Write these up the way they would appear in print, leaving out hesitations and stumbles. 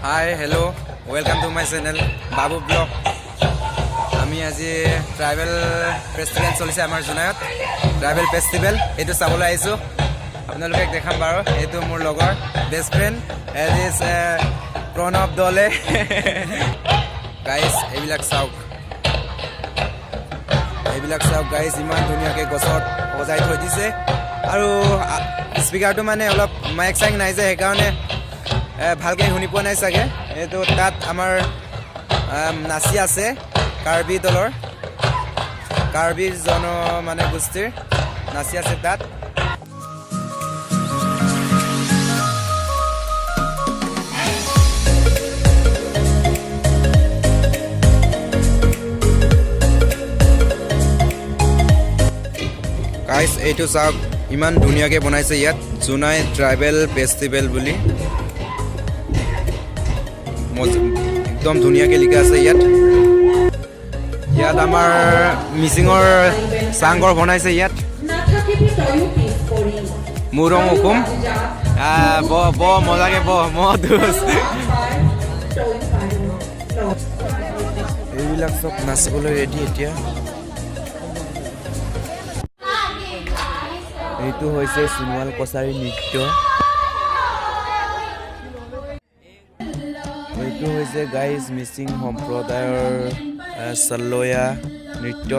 Hi, hello, welcome to my channel Babu Blog. আমি আজি tribal festival চলিছে আমাৰ জুনাইত ট্ৰাইবেল ফেষ্টিভেল এইটো চাবলৈ আহিছোঁ আপোনালোকক দেখাম বাৰু এইটো মোৰ লগৰ বেষ্ট ফ্ৰেণ্ড এজ প্ৰণৱ দলে গাইজ এইবিলাক চাওক গাইজ ইমান ধুনীয়াকৈ গছত সজাই থৈ দিছে আৰু স্পীকাৰটো মানে অলপ মাইক চাইক নাই যে সেইকাৰণে ভালকৈ শুনি পোৱা নাই চাগে এইটো তাত আমাৰ নাচি আছে কাৰ্বি দলৰ কাৰ্বি জন মানে গোষ্ঠীৰ নাচি আছে তাত গাইজ এইটো চাওক ইমান ধুনীয়াকৈ বনাইছে ইয়াত জুনাই ট্ৰাইবেল ফেষ্টিভেল বুলি একদম ধুনীয়াকৈ লিখা আছে ইয়াত আমাৰ মিচিঙৰ চাংঘৰ বনাইছে ইয়াত মুৰং হুকুম ব মজাকে এইবিলাক চব নাচিবলৈ ৰেডি এতিয়া এইটো হৈছে সোণোৱাল কছাৰী নৃত্য এইটো হৈছে গাইজ মিচিং সম্প্ৰদায়ৰ চলয়া নৃত্য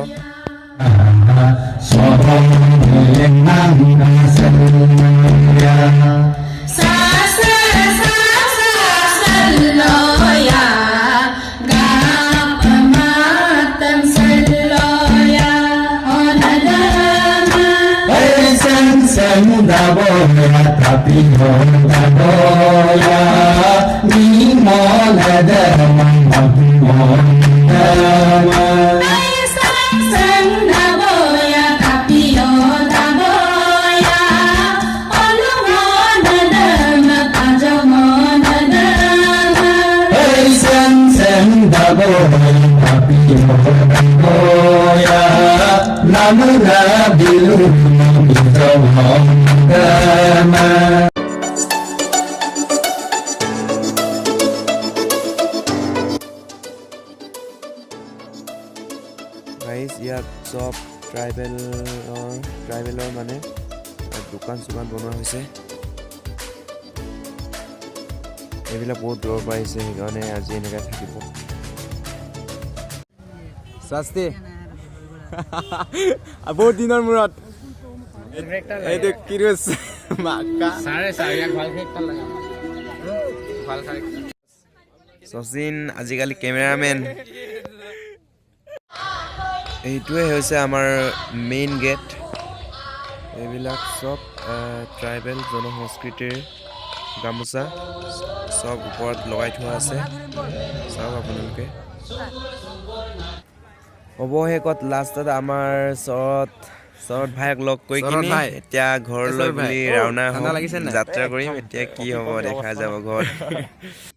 ইয়াত চব ট্ৰাইবেলৰ মানে দোকান চোকান বনোৱা হৈছে এইবিলাক বহুত দূৰৰ পৰা আহিছে সেইকাৰণে আজি এনেকৈ থাকিব শাস্তি বহুত দিনৰ মূৰত এইটো কিৰোজ শচীন আজিকালি কেমেৰামেন এইটোৱে হৈছে আমাৰ মেইন গেট এইবিলাক চব ট্ৰাইবেল জনসংস্কৃতিৰ গামোচা চব ওপৰত লগাই থোৱা আছে চাওক আপোনালোকে অৱশেষত লাষ্টত আমাৰ চৰত ভাইক লগ কৰি কিনি এতিয়া ঘৰলৈ বুলি ৰাওনা যাত্ৰা কৰিম এতিয়া কি হ'ব দেখা যাব ঘৰত